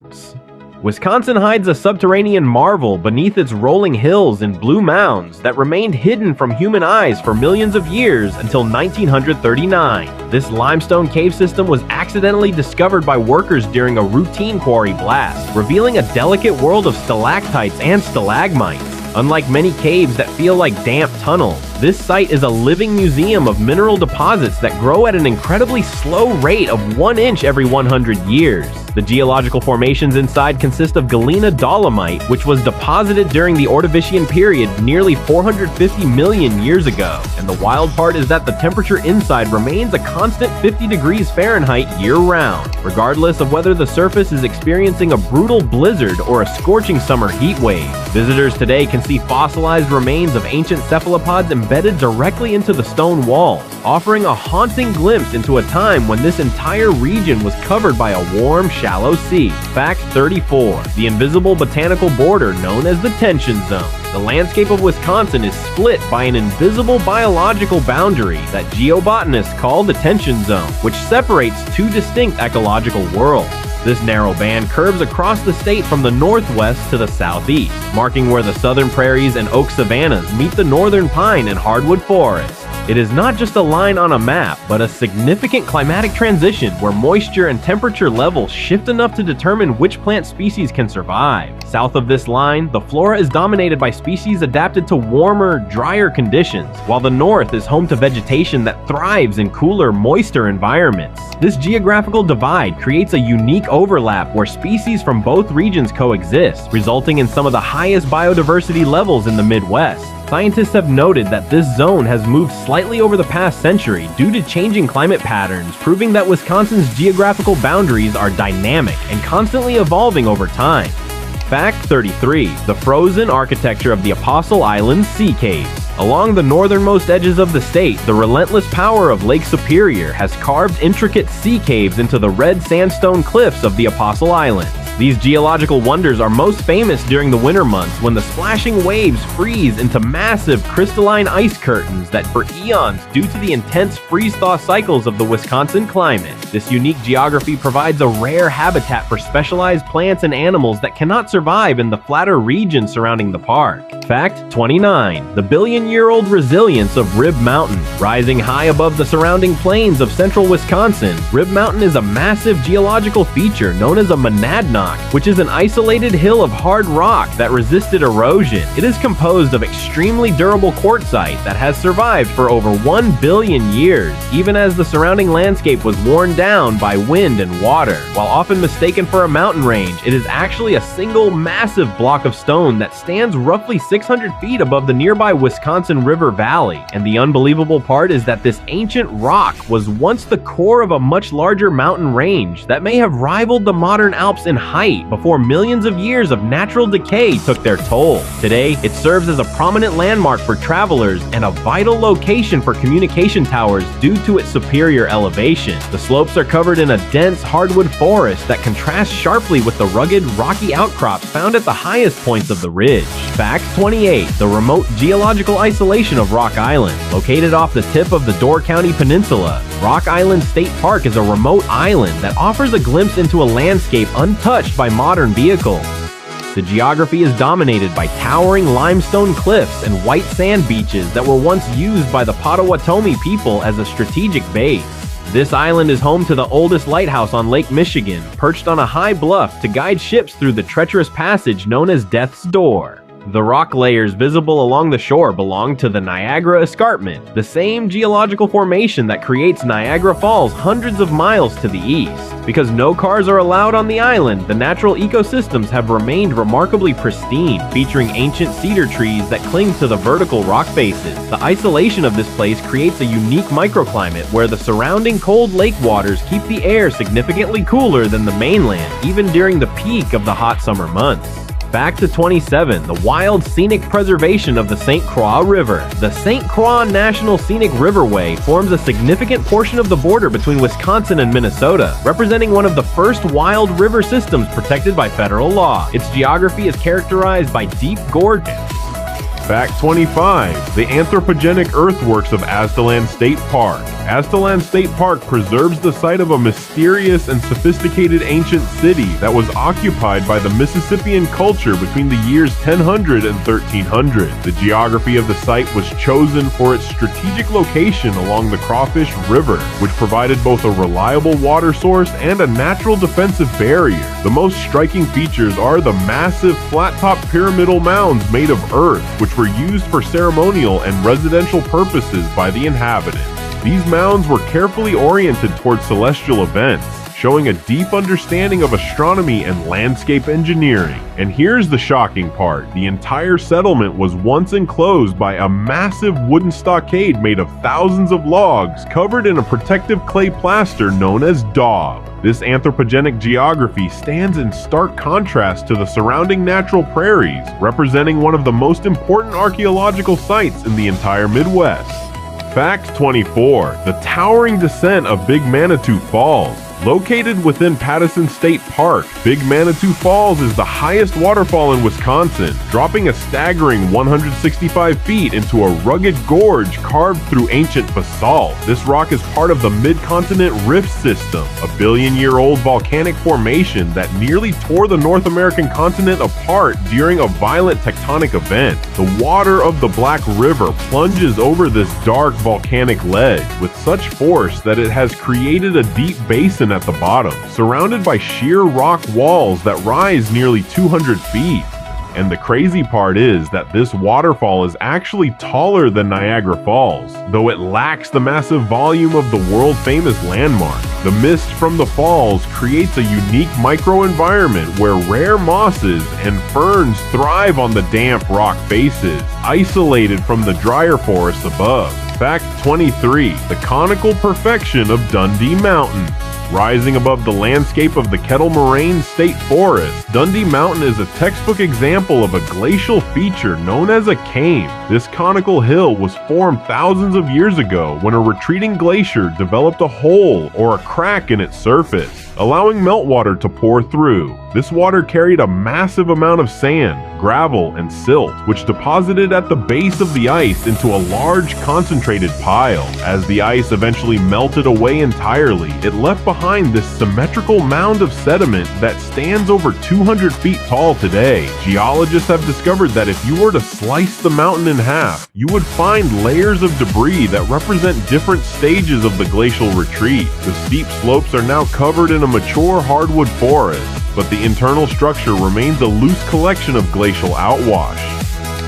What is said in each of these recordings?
mounds. Wisconsin hides a subterranean marvel beneath its rolling hills and blue mounds that remained hidden from human eyes for millions of years until 1939. This limestone cave system was accidentally discovered by workers during a routine quarry blast, revealing a delicate world of stalactites and stalagmites. Unlike many caves that feel like damp tunnels, this site is a living museum of mineral deposits that grow at an incredibly slow rate of 1 inch every 100 years. The geological formations inside consist of galena dolomite, which was deposited during the Ordovician period nearly 450 million years ago. And the wild part is that the temperature inside remains a constant 50 degrees Fahrenheit year-round, regardless of whether the surface is experiencing a brutal blizzard or a scorching summer heat wave. Visitors today can see fossilized remains of ancient cephalopods embedded directly into the stone walls, offering a haunting glimpse into a time when this entire region was covered by a warm, shallow sea. Fact 34. The invisible botanical border known as the tension zone. The landscape of Wisconsin is split by an invisible biological boundary that geobotanists call the tension zone, which separates two distinct ecological worlds. This narrow band curves across the state from the northwest to the southeast, marking where the southern prairies and oak savannas meet the northern pine and hardwood forests. It is not just a line on a map, but a significant climatic transition where moisture and temperature levels shift enough to determine which plant species can survive. South of this line, the flora is dominated by species adapted to warmer, drier conditions, while the north is home to vegetation that thrives in cooler, moister environments. This geographical divide creates a unique overlap where species from both regions coexist, resulting in some of the highest biodiversity levels in the Midwest. Scientists have noted that this zone has moved slightly over the past century due to changing climate patterns, proving that Wisconsin's geographical boundaries are dynamic and constantly evolving over time. Fact 33. The frozen architecture of the Apostle Island Sea Caves. Along the northernmost edges of the state, the relentless power of Lake Superior has carved intricate sea caves into the red sandstone cliffs of the Apostle Islands. These geological wonders are most famous during the winter months when the splashing waves freeze into massive crystalline ice curtains that for eons due to the intense freeze-thaw cycles of the Wisconsin climate. This unique geography provides a rare habitat for specialized plants and animals that cannot survive in the flatter region surrounding the park. Fact 29. The billion-year-old resilience of Rib Mountain. Rising high above the surrounding plains of central Wisconsin, Rib Mountain is a massive geological feature known as a monadnock, which is an isolated hill of hard rock that resisted erosion. It is composed of extremely durable quartzite that has survived for over 1 billion years, even as the surrounding landscape was worn down by wind and water. While often mistaken for a mountain range, it is actually a single massive block of stone that stands roughly 600 feet above the nearby Wisconsin River Valley. And the unbelievable part is that this ancient rock was once the core of a much larger mountain range that may have rivaled the modern Alps in height before millions of years of natural decay took their toll. Today, it serves as a prominent landmark for travelers and a vital location for communication towers due to its superior elevation. The slopes are covered in a dense hardwood forest that contrasts sharply with the rugged, rocky outcrops found at the highest points of the ridge. Fact 28. The remote geological isolation of Rock Island. Located off the tip of the Door County Peninsula, Rock Island State Park is a remote island that offers a glimpse into a landscape untouched by modern vehicles. The geography is dominated by towering limestone cliffs and white sand beaches that were once used by the Potawatomi people as a strategic base. This island is home to the oldest lighthouse on Lake Michigan, perched on a high bluff to guide ships through the treacherous passage known as Death's Door. The rock layers visible along the shore belong to the Niagara Escarpment, the same geological formation that creates Niagara Falls hundreds of miles to the east. Because no cars are allowed on the island, the natural ecosystems have remained remarkably pristine, featuring ancient cedar trees that cling to the vertical rock faces. The isolation of this place creates a unique microclimate where the surrounding cold lake waters keep the air significantly cooler than the mainland, even during the peak of the hot summer months. Fact 27. The wild scenic preservation of the St. Croix River. The St. Croix National Scenic Riverway forms a significant portion of the border between Wisconsin and Minnesota, representing one of the first wild river systems protected by federal law. Its geography is characterized by deep gorges. Fact 25. The anthropogenic earthworks of Aztalan State Park. Aztalan State Park preserves the site of a mysterious and sophisticated ancient city that was occupied by the Mississippian culture between the years 1000 and 1300. The geography of the site was chosen for its strategic location along the Crawfish River, which provided both a reliable water source and a natural defensive barrier. The most striking features are the massive flat-top pyramidal mounds made of earth, which were used for ceremonial and residential purposes by the inhabitants. These mounds were carefully oriented towards celestial events, showing a deep understanding of astronomy and landscape engineering. And here's the shocking part. The entire settlement was once enclosed by a massive wooden stockade made of thousands of logs covered in a protective clay plaster known as daub. This anthropogenic geography stands in stark contrast to the surrounding natural prairies, representing one of the most important archaeological sites in the entire Midwest. Fact 24. The towering descent of Big Manitou Falls. Located within Pattison State Park, Big Manitou Falls is the highest waterfall in Wisconsin, dropping a staggering 165 feet into a rugged gorge carved through ancient basalt. This rock is part of the Mid-Continent Rift System, a billion-year-old volcanic formation that nearly tore the North American continent apart during a violent tectonic event. The water of the Black River plunges over this dark volcanic ledge with such force that it has created a deep basin at the bottom, surrounded by sheer rock walls that rise nearly 200 feet. And the crazy part is that this waterfall is actually taller than Niagara Falls, though it lacks the massive volume of the world-famous landmark. The mist from the falls creates a unique microenvironment where rare mosses and ferns thrive on the damp rock faces, isolated from the drier forests above. Fact 23. The conical perfection of Dundee Mountain. Rising above the landscape of the Kettle Moraine State Forest, Dundee Mountain is a textbook example of a glacial feature known as a came. This conical hill was formed thousands of years ago when a retreating glacier developed a hole or a crack in its surface, allowing meltwater to pour through. This water carried a massive amount of sand, gravel, and silt, which deposited at the base of the ice into a large concentrated pile. As the ice eventually melted away entirely, it left behind this symmetrical mound of sediment that stands over 200 feet tall today. Geologists have discovered that if you were to slice the mountain in half, you would find layers of debris that represent different stages of the glacial retreat. The steep slopes are now covered in a mature hardwood forest, but the internal structure remains a loose collection of glacial outwash.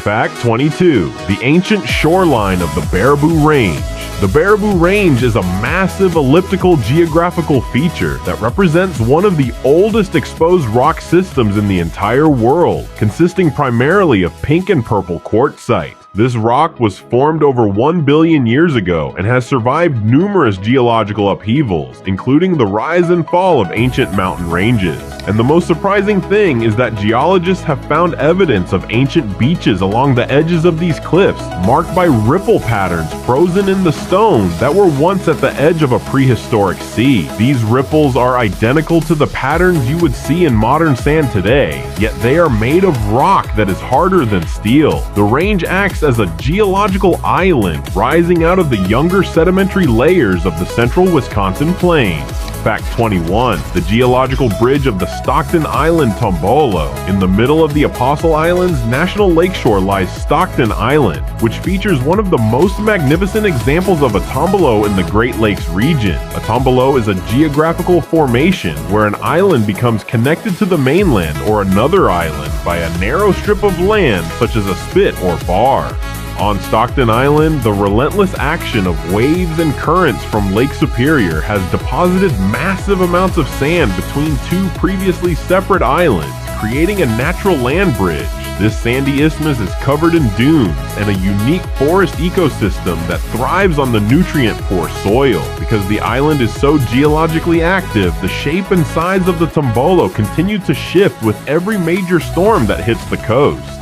Fact 22. The ancient shoreline of the Baraboo Range. The Baraboo Range is a massive elliptical geographical feature that represents one of the oldest exposed rock systems in the entire world, consisting primarily of pink and purple quartzite. This rock was formed over 1 billion years ago and has survived numerous geological upheavals, including the rise and fall of ancient mountain ranges. And the most surprising thing is that geologists have found evidence of ancient beaches along the edges of these cliffs, marked by ripple patterns frozen in the stone that were once at the edge of a prehistoric sea. These ripples are identical to the patterns you would see in modern sand today, yet they are made of rock that is harder than steel. The range acts as a geological island rising out of the younger sedimentary layers of the central Wisconsin plains. Fact 21. The geological bridge of the Stockton Island Tombolo. In the middle of the Apostle Islands National Lakeshore lies Stockton Island, which features one of the most magnificent examples of a tombolo in the Great Lakes region. A tombolo is a geographical formation where an island becomes connected to the mainland or another island by a narrow strip of land such as a spit or bar. On Stockton Island, the relentless action of waves and currents from Lake Superior has deposited massive amounts of sand between two previously separate islands, creating a natural land bridge. This sandy isthmus is covered in dunes and a unique forest ecosystem that thrives on the nutrient-poor soil. Because the island is so geologically active, the shape and size of the tombolo continue to shift with every major storm that hits the coast.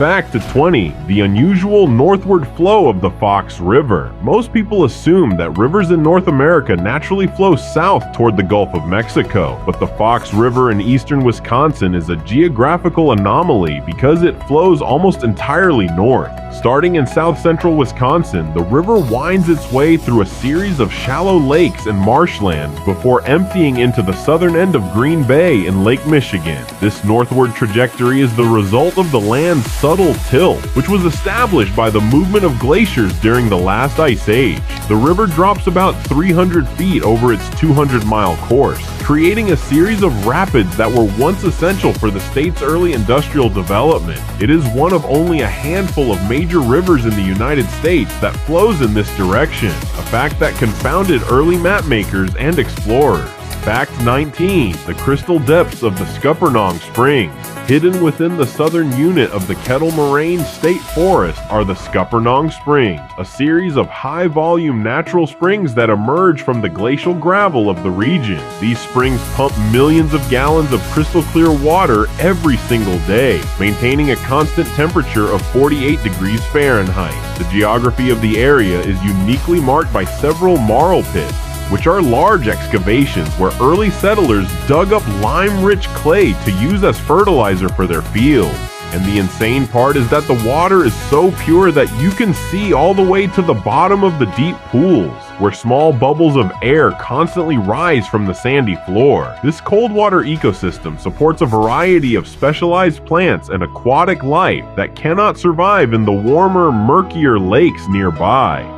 Fact 20. The unusual northward flow of the Fox River. Most people assume that rivers in North America naturally flow south toward the Gulf of Mexico, but the Fox River in eastern Wisconsin is a geographical anomaly because it flows almost entirely north. Starting in south-central Wisconsin, the river winds its way through a series of shallow lakes and marshlands before emptying into the southern end of Green Bay in Lake Michigan. This northward trajectory is the result of the land's subtle tilt, which was established by the movement of glaciers during the last ice age. The river drops about 300 feet over its 200-mile course, creating a series of rapids that were once essential for the state's early industrial development. It is one of only a handful of major rivers in the United States that flows in this direction, a fact that confounded early map makers and explorers. Fact 19. The crystal depths of the Scuppernong Springs. Hidden within the southern unit of the Kettle Moraine State Forest are the Scuppernong Springs, a series of high-volume natural springs that emerge from the glacial gravel of the region. These springs pump millions of gallons of crystal-clear water every single day, maintaining a constant temperature of 48 degrees Fahrenheit. The geography of the area is uniquely marked by several marl pits, which are large excavations where early settlers dug up lime-rich clay to use as fertilizer for their fields. And the insane part is that the water is so pure that you can see all the way to the bottom of the deep pools, where small bubbles of air constantly rise from the sandy floor. This cold water ecosystem supports a variety of specialized plants and aquatic life that cannot survive in the warmer, murkier lakes nearby.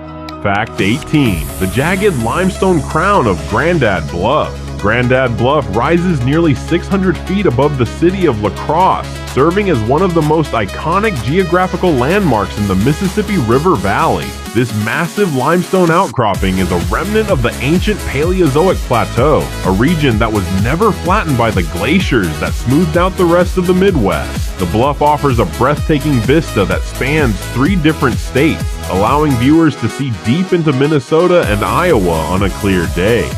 Fact 18. The jagged limestone crown of Grandad Bluff. Grandad Bluff rises nearly 600 feet above the city of La Crosse, serving as one of the most iconic geographical landmarks in the Mississippi River Valley. This massive limestone outcropping is a remnant of the ancient Paleozoic Plateau, a region that was never flattened by the glaciers that smoothed out the rest of the Midwest. The bluff offers a breathtaking vista that spans 3 different states, allowing viewers to see deep into Minnesota and Iowa on a clear day.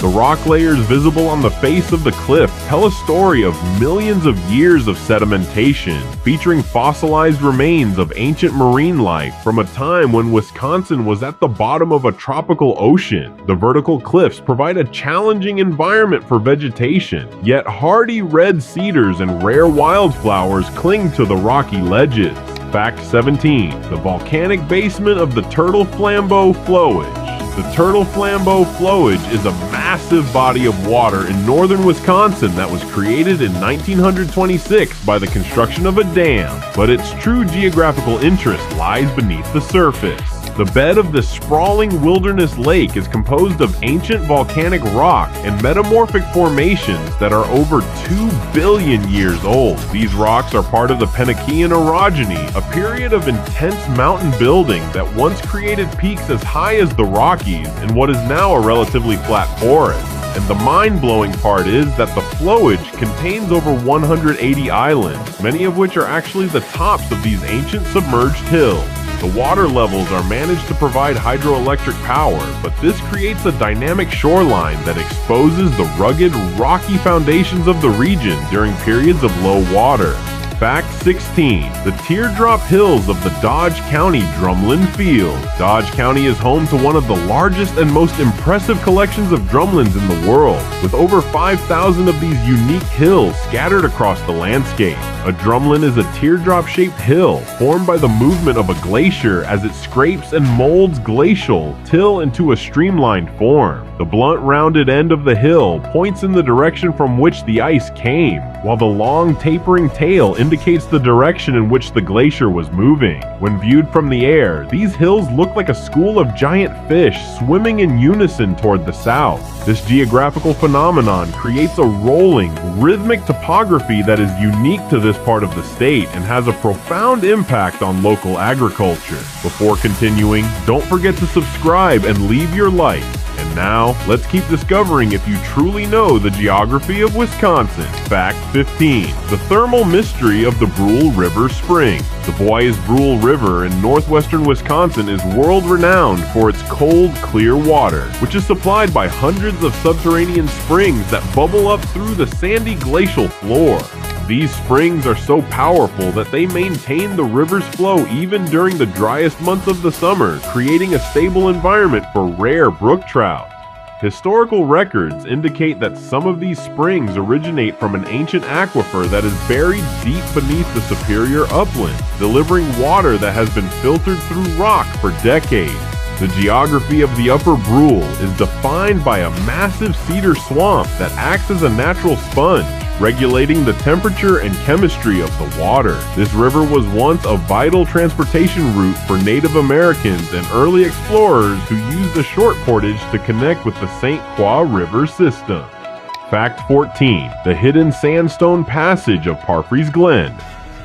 The rock layers visible on the face of the cliff tell a story of millions of years of sedimentation, featuring fossilized remains of ancient marine life from a time when Wisconsin was at the bottom of a tropical ocean. The vertical cliffs provide a challenging environment for vegetation, yet hardy red cedars and rare wildflowers cling to the rocky ledges. Fact 17. The volcanic basement of the Turtle Flambeau Flowage. The Turtle Flambeau Flowage is a massive body of water in northern Wisconsin that was created in 1926 by the construction of a dam, but its true geographical interest lies beneath the surface. The bed of this sprawling wilderness lake is composed of ancient volcanic rock and metamorphic formations that are over 2 billion years old. These rocks are part of the Penokean orogeny, a period of intense mountain building that once created peaks as high as the Rockies in what is now a relatively flat forest. And the mind-blowing part is that the flowage contains over 180 islands, many of which are actually the tops of these ancient submerged hills. The water levels are managed to provide hydroelectric power, but this creates a dynamic shoreline that exposes the rugged, rocky foundations of the region during periods of low water. Fact 16. The Teardrop Hills of the Dodge County Drumlin Field. Dodge County is home to one of the largest and most impressive collections of drumlins in the world, with over 5,000 of these unique hills scattered across the landscape. A drumlin is a teardrop-shaped hill formed by the movement of a glacier as it scrapes and molds glacial till into a streamlined form. The blunt, rounded end of the hill points in the direction from which the ice came, while the long, tapering tail indicates the direction in which the glacier was moving. When viewed from the air, these hills look like a school of giant fish swimming in unison toward the south. This geographical phenomenon creates a rolling, rhythmic topography that is unique to this part of the state and has a profound impact on local agriculture. Before continuing, don't forget to subscribe and leave your like. And now, let's keep discovering if you truly know the geography of Wisconsin. Fact 15. The thermal mystery of the Brule River Spring. The Bois-Brule River in northwestern Wisconsin is world-renowned for its cold, clear water, which is supplied by hundreds of subterranean springs that bubble up through the sandy glacial floor. These springs are so powerful that they maintain the river's flow even during the driest months of the summer, creating a stable environment for rare brook trout. Historical records indicate that some of these springs originate from an ancient aquifer that is buried deep beneath the Superior upland, delivering water that has been filtered through rock for decades. The geography of the Upper Brule is defined by a massive cedar swamp that acts as a natural sponge, regulating the temperature and chemistry of the water. This river was once a vital transportation route for Native Americans and early explorers who used the short portage to connect with the St. Croix River system. Fact 14. The hidden sandstone passage of Parfrey's Glen.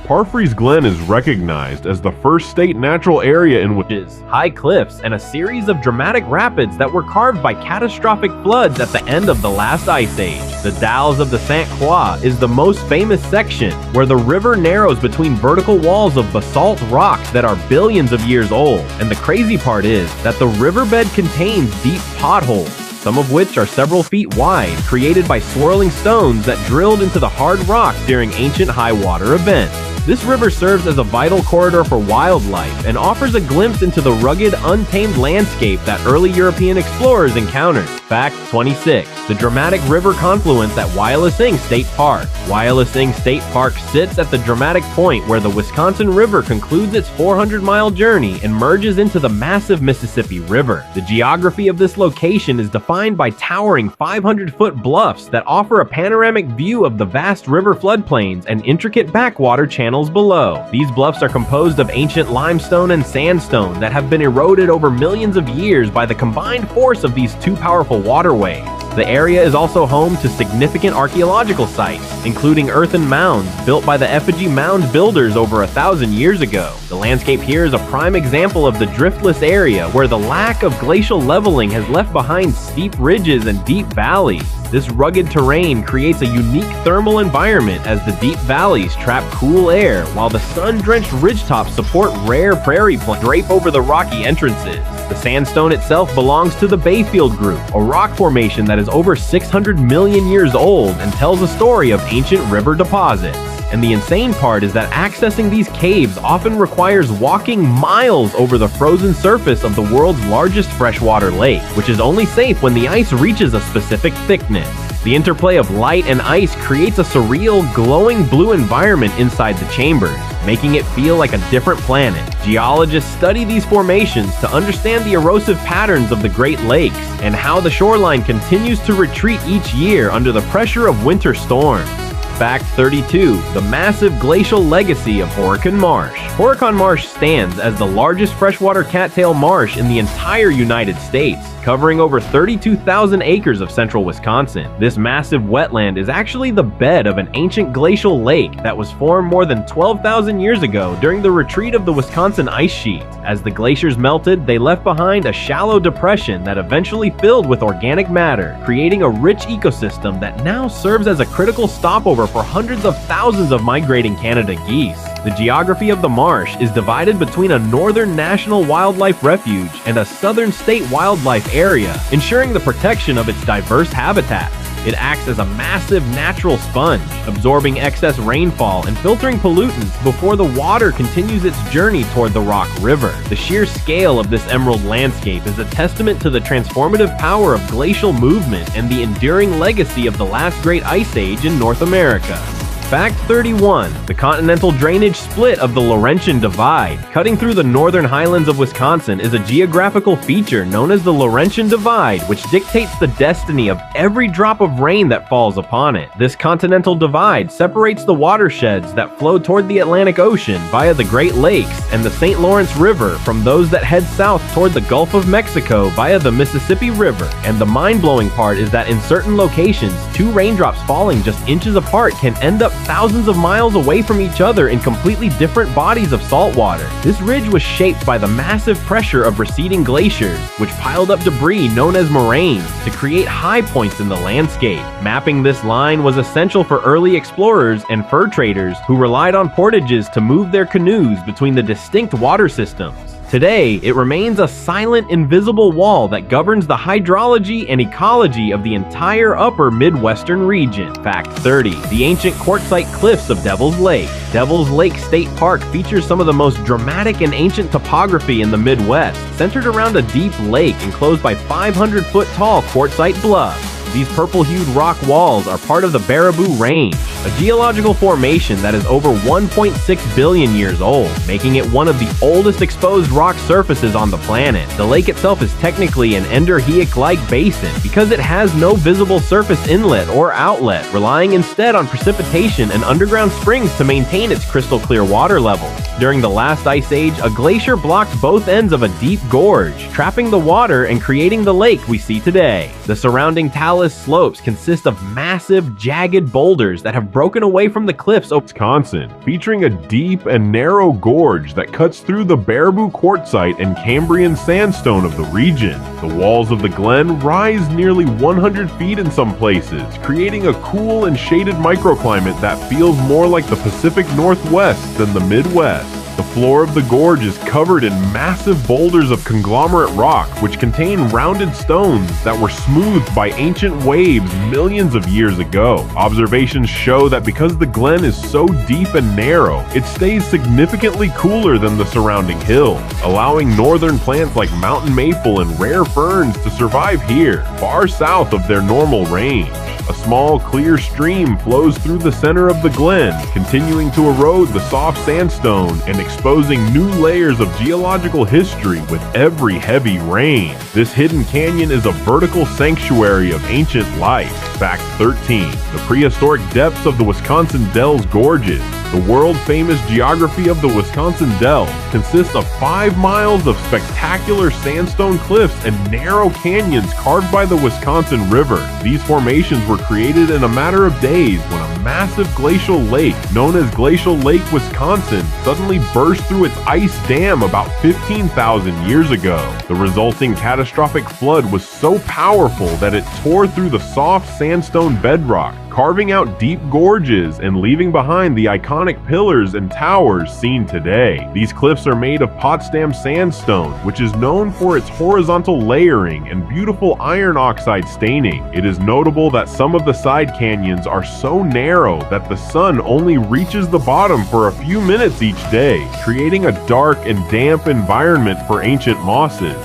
Parfrey's Glen is recognized as the first state natural area in which high cliffs and a series of dramatic rapids that were carved by catastrophic floods at the end of the last ice age. The Dalles of the St. Croix is the most famous section, where the river narrows between vertical walls of basalt rock that are billions of years old. And the crazy part is that the riverbed contains deep potholes, some of which are several feet wide, created by swirling stones that drilled into the hard rock during ancient high water events. This river serves as a vital corridor for wildlife and offers a glimpse into the rugged, untamed landscape that early European explorers encountered. Fact 26. The dramatic river confluence at Wyalusing State Park. Wyalusing State Park sits at the dramatic point where the Wisconsin River concludes its 400-mile journey and merges into the massive Mississippi River. The geography of this location is defined by towering 500-foot bluffs that offer a panoramic view of the vast river floodplains and intricate backwater channels below. These bluffs are composed of ancient limestone and sandstone that have been eroded over millions of years by the combined force of these two powerful waterways. The area is also home to significant archaeological sites, including earthen mounds built by the effigy mound builders over 1,000 years ago. The landscape here is a prime example of the Driftless Area, where the lack of glacial leveling has left behind steep ridges and deep valleys. This rugged terrain creates a unique thermal environment as the deep valleys trap cool air, while the sun-drenched ridgetops support rare prairie plants drape over the rocky entrances. The sandstone itself belongs to the Bayfield Group, a rock formation that is over 600 million years old and tells a story of ancient river deposits. And the insane part is that accessing these caves often requires walking miles over the frozen surface of the world's largest freshwater lake, which is only safe when the ice reaches a specific thickness. The interplay of light and ice creates a surreal, glowing blue environment inside the chambers, making it feel like a different planet. Geologists study these formations to understand the erosive patterns of the Great Lakes and how the shoreline continues to retreat each year under the pressure of winter storms. Fact 32. The massive glacial legacy of Horicon Marsh. Horicon Marsh stands as the largest freshwater cattail marsh in the entire United States, covering over 32,000 acres of central Wisconsin. This massive wetland is actually the bed of an ancient glacial lake that was formed more than 12,000 years ago during the retreat of the Wisconsin ice sheet. As the glaciers melted, they left behind a shallow depression that eventually filled with organic matter, creating a rich ecosystem that now serves as a critical stopover for hundreds of thousands of migrating Canada geese. The geography of the marsh is divided between a northern national wildlife refuge and a southern state wildlife area, ensuring the protection of its diverse habitats. It acts as a massive natural sponge, absorbing excess rainfall and filtering pollutants before the water continues its journey toward the Rock River. The sheer scale of this emerald landscape is a testament to the transformative power of glacial movement and the enduring legacy of the last great ice age in North America. Fact 31. The continental drainage split of the Laurentian Divide. Cutting through the northern highlands of Wisconsin is a geographical feature known as the Laurentian Divide, which dictates the destiny of every drop of rain that falls upon it. This continental divide separates the watersheds that flow toward the Atlantic Ocean via the Great Lakes and the St. Lawrence River from those that head south toward the Gulf of Mexico via the Mississippi River. And the mind-blowing part is that in certain locations, two raindrops falling just inches apart can end up thousands of miles away from each other in completely different bodies of salt water. This ridge was shaped by the massive pressure of receding glaciers, which piled up debris known as moraines to create high points in the landscape. Mapping this line was essential for early explorers and fur traders who relied on portages to move their canoes between the distinct water systems. Today, it remains a silent, invisible wall that governs the hydrology and ecology of the entire upper Midwestern region. Fact 30. The ancient quartzite cliffs of Devil's Lake. Devil's Lake State Park features some of the most dramatic and ancient topography in the Midwest, centered around a deep lake enclosed by 500-foot-tall quartzite bluffs. These purple-hued rock walls are part of the Baraboo Range, a geological formation that is over 1.6 billion years old, making it one of the oldest exposed rock surfaces on the planet. The lake itself is technically an Enderheik-like basin because it has no visible surface inlet or outlet, relying instead on precipitation and underground springs to maintain its crystal-clear water level. During the last ice age, a glacier blocked both ends of a deep gorge, trapping the water and creating the lake we see today. The surrounding talus slopes consist of massive, jagged boulders that have broken away from the cliffs of Wisconsin, featuring a deep and narrow gorge that cuts through the Baraboo quartzite and Cambrian sandstone of the region. The walls of the glen rise nearly 100 feet in some places, creating a cool and shaded microclimate that feels more like the Pacific Northwest than the Midwest. The floor of the gorge is covered in massive boulders of conglomerate rock, which contain rounded stones that were smoothed by ancient waves millions of years ago. Observations show that because the glen is so deep and narrow, it stays significantly cooler than the surrounding hills, allowing northern plants like mountain maple and rare ferns to survive here, far south of their normal range. A small, clear stream flows through the center of the glen, continuing to erode the soft sandstone and exposing new layers of geological history with every heavy rain. This hidden canyon is a vertical sanctuary of ancient life. Fact 13. The prehistoric depths of the Wisconsin Dells Gorges. The world-famous geography of the Wisconsin Dells consists of 5 miles of spectacular sandstone cliffs and narrow canyons carved by the Wisconsin River. These formations were created in a matter of days when a massive glacial lake, known as Glacial Lake Wisconsin, suddenly burst through its ice dam about 15,000 years ago. The resulting catastrophic flood was so powerful that it tore through the soft sandstone bedrock, carving out deep gorges and leaving behind the iconic pillars and towers seen today. These cliffs are made of Potsdam sandstone, which is known for its horizontal layering and beautiful iron oxide staining. It is notable that some of the side canyons are so narrow that the sun only reaches the bottom for a few minutes each day, creating a dark and damp environment for ancient mosses.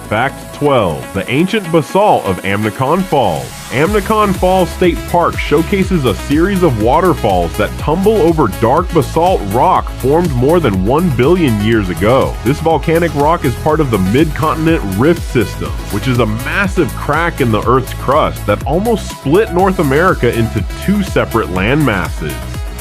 Fact 12. The ancient basalt of Amnicon Falls. Amnicon Falls State Park showcases a series of waterfalls that tumble over dark basalt rock formed more than 1 billion years ago. This volcanic rock is part of the Mid-Continent Rift System, which is a massive crack in the Earth's crust that almost split North America into 2 separate landmasses.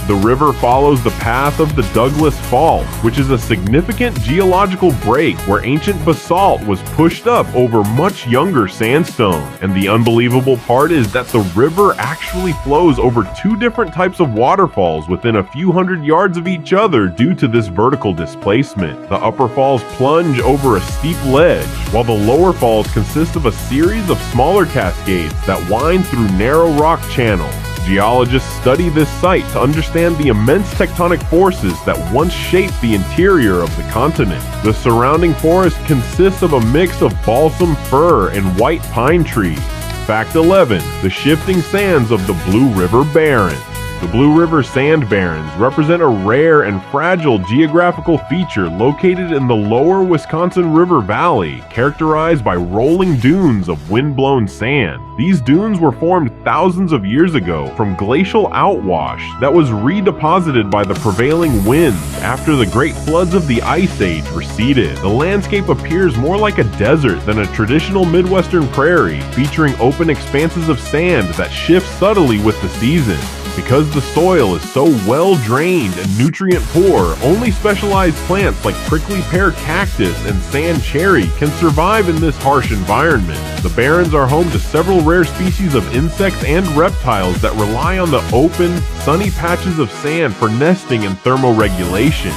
The river follows the path of the Douglas Fault, which is a significant geological break where ancient basalt was pushed up over much younger sandstone. And the unbelievable part is that the river actually flows over 2 different types of waterfalls within a few hundred yards of each other due to this vertical displacement. The upper falls plunge over a steep ledge, while the lower falls consist of a series of smaller cascades that wind through narrow rock channels. Geologists study this site to understand the immense tectonic forces that once shaped the interior of the continent. The surrounding forest consists of a mix of balsam fir and white pine trees. Fact 11. The shifting sands of the Blue River Barrens. The Blue River Sand Barrens represent a rare and fragile geographical feature located in the lower Wisconsin River Valley, characterized by rolling dunes of wind-blown sand. These dunes were formed thousands of years ago from glacial outwash that was redeposited by the prevailing winds after the great floods of the Ice Age receded. The landscape appears more like a desert than a traditional Midwestern prairie, featuring open expanses of sand that shift subtly with the seasons. Because the soil is so well drained and nutrient poor, only specialized plants like prickly pear cactus and sand cherry can survive in this harsh environment. The barrens are home to several rare species of insects and reptiles that rely on the open, sunny patches of sand for nesting and thermoregulation.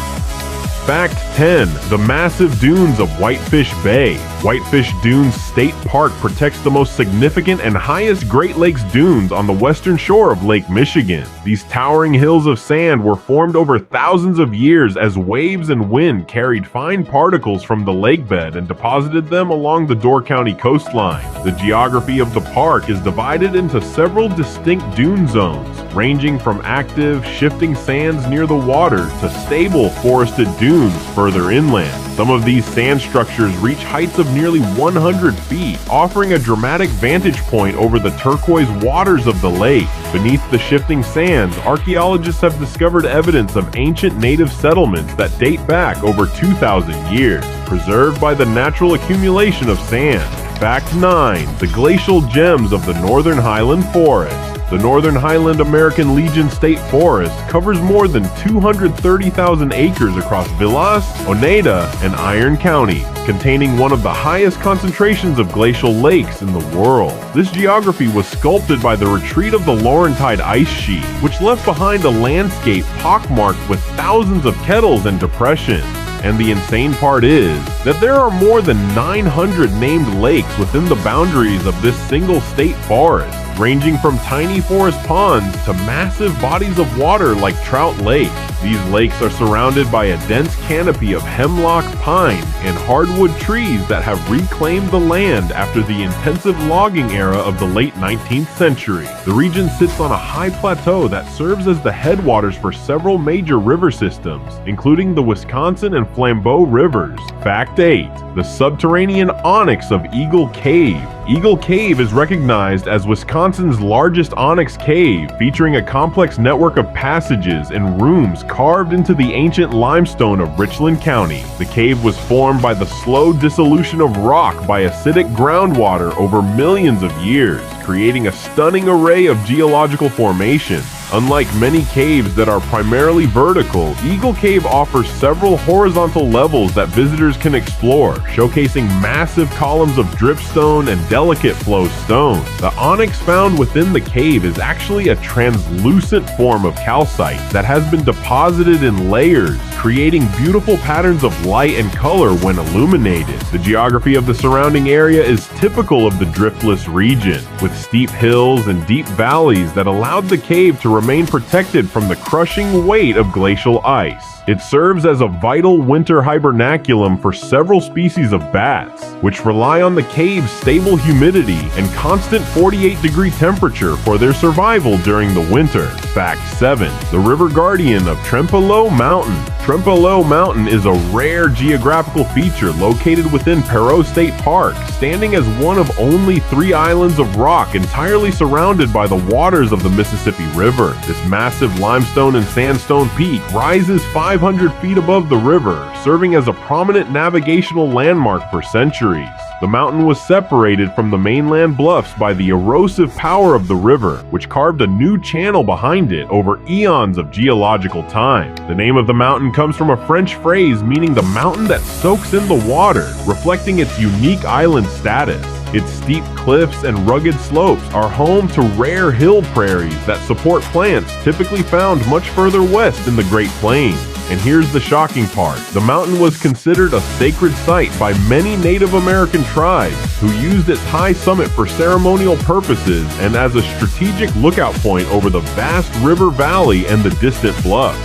Fact 10. The massive dunes of Whitefish Bay. Whitefish Dunes State Park protects the most significant and highest Great Lakes dunes on the western shore of Lake Michigan. These towering hills of sand were formed over thousands of years as waves and wind carried fine particles from the lakebed and deposited them along the Door County coastline. The geography of the park is divided into several distinct dune zones, ranging from active, shifting sands near the water to stable, forested dunes further inland. Some of these sand structures reach heights of nearly 100 feet, offering a dramatic vantage point over the turquoise waters of the lake. Beneath the shifting sands, archaeologists have discovered evidence of ancient native settlements that date back over 2,000 years, preserved by the natural accumulation of sand. Fact 9. The glacial gems of the Northern Highland Forest. The Northern Highland American Legion State Forest covers more than 230,000 acres across Vilas, Oneida, and Iron counties, containing one of the highest concentrations of glacial lakes in the world. This geography was sculpted by the retreat of the Laurentide ice sheet, which left behind a landscape pockmarked with thousands of kettles and depressions. And the insane part is that there are more than 900 named lakes within the boundaries of this single state forest, ranging from tiny forest ponds to massive bodies of water like Trout Lake. These lakes are surrounded by a dense canopy of hemlock, pine, and hardwood trees that have reclaimed the land after the intensive logging era of the late 19th century. The region sits on a high plateau that serves as the headwaters for several major river systems, including the Wisconsin and Flambeau rivers. Fact 8. The subterranean onyx of Eagle Cave. Eagle Cave is recognized as Wisconsin's largest onyx cave, featuring a complex network of passages and rooms carved into the ancient limestone of Richland County. The cave was formed by the slow dissolution of rock by acidic groundwater over millions of years, creating a stunning array of geological formations. Unlike many caves that are primarily vertical, Eagle Cave offers several horizontal levels that visitors can explore, showcasing massive columns of dripstone and delicate flow stone. The onyx found within the cave is actually a translucent form of calcite that has been deposited in layers, creating beautiful patterns of light and color when illuminated. The geography of the surrounding area is typical of the Driftless region, with steep hills and deep valleys that allowed the cave to remain protected from the crushing weight of glacial ice. It serves as a vital winter hibernaculum for several species of bats, which rely on the cave's stable humidity and constant 48-degree temperature for their survival during the winter. Fact 7. The river guardian of Trempealeau Mountain. Trempealeau Mountain is a rare geographical feature located within Perrot State Park, standing as one of only 3 islands of rock entirely surrounded by the waters of the Mississippi River. This massive limestone and sandstone peak rises 500 feet above the river, serving as a prominent navigational landmark for centuries. The mountain was separated from the mainland bluffs by the erosive power of the river, which carved a new channel behind it over eons of geological time. The name of the mountain comes from a French phrase meaning the mountain that soaks in the water, reflecting its unique island status. Its steep cliffs and rugged slopes are home to rare hill prairies that support plants typically found much further west in the Great Plains. And here's the shocking part. The mountain was considered a sacred site by many Native American tribes who used its high summit for ceremonial purposes and as a strategic lookout point over the vast river valley and the distant bluffs.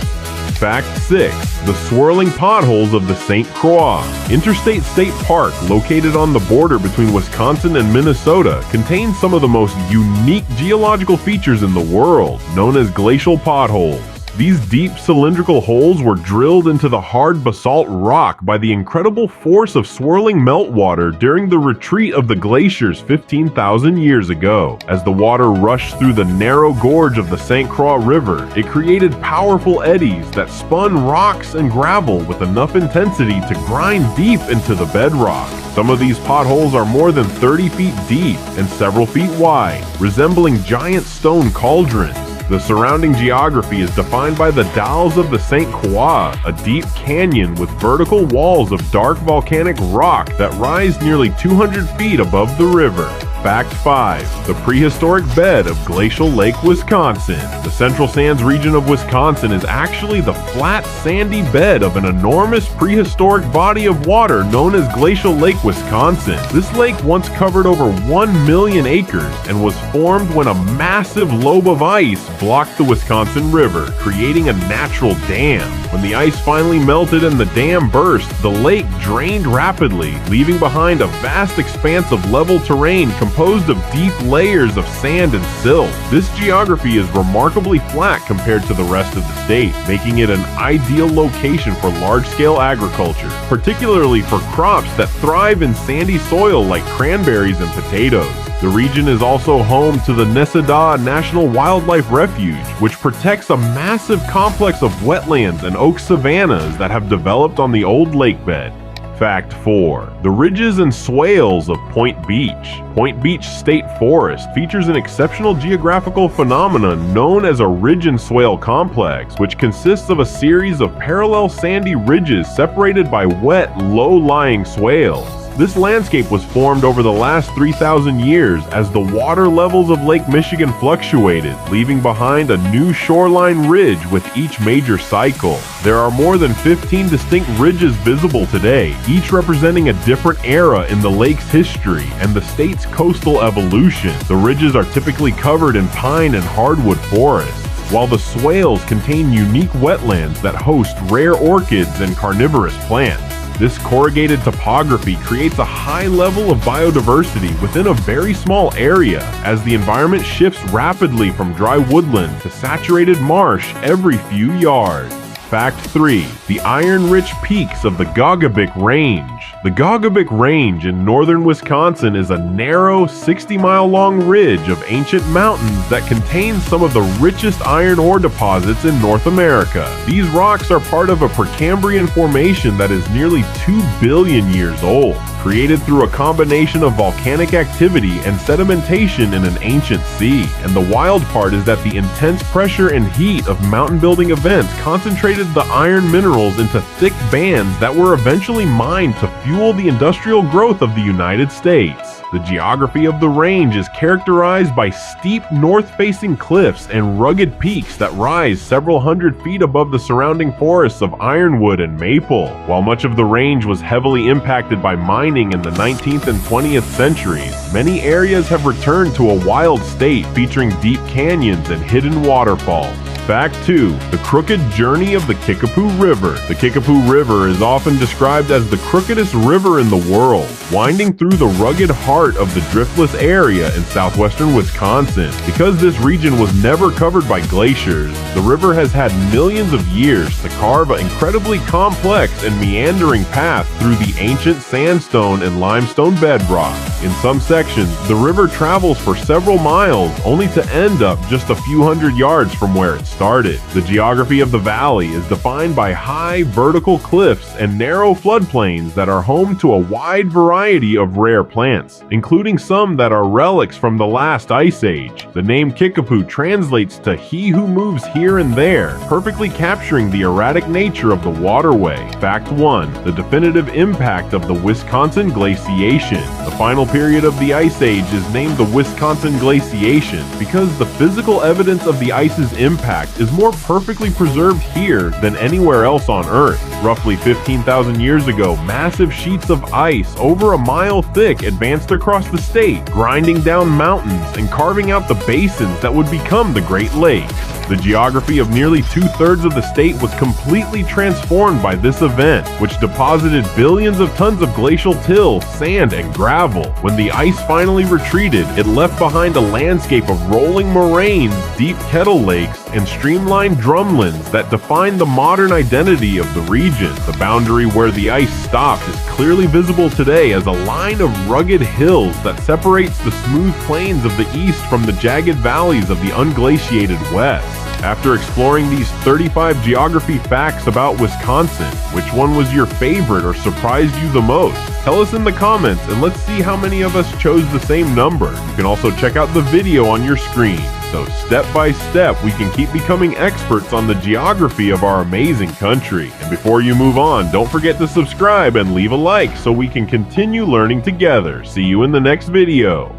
Fact 6. The swirling potholes of the St. Croix. Interstate State Park, located on the border between Wisconsin and Minnesota, contains some of the most unique geological features in the world, known as glacial potholes. These deep cylindrical holes were drilled into the hard basalt rock by the incredible force of swirling meltwater during the retreat of the glaciers 15,000 years ago. As the water rushed through the narrow gorge of the St. Croix River, it created powerful eddies that spun rocks and gravel with enough intensity to grind deep into the bedrock. Some of these potholes are more than 30 feet deep and several feet wide, resembling giant stone cauldrons. The surrounding geography is defined by the Dalles of the St. Croix, a deep canyon with vertical walls of dark volcanic rock that rise nearly 200 feet above the river. Fact 5. The prehistoric bed of Glacial Lake, Wisconsin. The Central Sands region of Wisconsin is actually the flat, sandy bed of an enormous prehistoric body of water known as Glacial Lake, Wisconsin. This lake once covered over 1 million acres and was formed when a massive lobe of ice blocked the Wisconsin River, creating a natural dam. When the ice finally melted and the dam burst, the lake drained rapidly, leaving behind a vast expanse of level terrain composed of deep layers of sand and silt. This geography is remarkably flat compared to the rest of the state, making it an ideal location for large-scale agriculture, particularly for crops that thrive in sandy soil like cranberries and potatoes. The region is also home to the Nesada National Wildlife Refuge, which protects a massive complex of wetlands and oak savannas that have developed on the old lake bed. Fact 4. The ridges and swales of Point Beach. Point Beach State Forest features an exceptional geographical phenomenon known as a ridge and swale complex, which consists of a series of parallel sandy ridges separated by wet, low-lying swales. This landscape was formed over the last 3,000 years as the water levels of Lake Michigan fluctuated, leaving behind a new shoreline ridge with each major cycle. There are more than 15 distinct ridges visible today, each representing a different era in the lake's history and the state's coastal evolution. The ridges are typically covered in pine and hardwood forests, while the swales contain unique wetlands that host rare orchids and carnivorous plants. This corrugated topography creates a high level of biodiversity within a very small area, as the environment shifts rapidly from dry woodland to saturated marsh every few yards. Fact 3. The iron-rich peaks of the Geographic Range. The Geographic Range in northern Wisconsin is a narrow, 60-mile-long ridge of ancient mountains that contains some of the richest iron ore deposits in North America. These rocks are part of a Precambrian formation that is nearly 2 billion years old, created through a combination of volcanic activity and sedimentation in an ancient sea. And the wild part is that the intense pressure and heat of mountain-building events concentrated the iron minerals into thick bands that were eventually mined to fuel the industrial growth of the United States. The geography of the range is characterized by steep north-facing cliffs and rugged peaks that rise several hundred feet above the surrounding forests of ironwood and maple. While much of the range was heavily impacted by mining in the 19th and 20th centuries, many areas have returned to a wild state featuring deep canyons and hidden waterfalls. Fact 2. The crooked journey of the Kickapoo River. The Kickapoo River is often described as the crookedest river in the world, winding through the rugged heart of the Driftless Area in southwestern Wisconsin. Because this region was never covered by glaciers, the river has had millions of years to carve an incredibly complex and meandering path through the ancient sandstone and limestone bedrock. In some sections, the river travels for several miles only to end up just a few hundred yards from where it started. The geography of the valley is defined by high vertical cliffs and narrow floodplains that are home to a wide variety of rare plants, including some that are relics from the last ice age. The name Kickapoo translates to "he who moves here and there," perfectly capturing the erratic nature of the waterway. Fact 1. The definitive impact of the Wisconsin glaciation. The final period of the ice age is named the Wisconsin glaciation because the physical evidence of the ice's impact is more perfectly preserved here than anywhere else on Earth. Roughly 15,000 years ago, massive sheets of ice over a mile thick advanced across the state, grinding down mountains and carving out the basins that would become the Great Lakes. The geography of nearly 2/3 of the state was completely transformed by this event, which deposited billions of tons of glacial till, sand, and gravel. When the ice finally retreated, it left behind a landscape of rolling moraines, deep kettle lakes, and streamlined drumlins that define the modern identity of the region. The boundary where the ice stopped is clearly visible today as a line of rugged hills that separates the smooth plains of the east from the jagged valleys of the unglaciated west. After exploring these 35 geography facts about Wisconsin, which one was your favorite or surprised you the most? Tell us in the comments and let's see how many of us chose the same number. You can also check out the video on your screen. So step by step, we can keep becoming experts on the geography of our amazing country. And before you move on, don't forget to subscribe and leave a like so we can continue learning together. See you in the next video.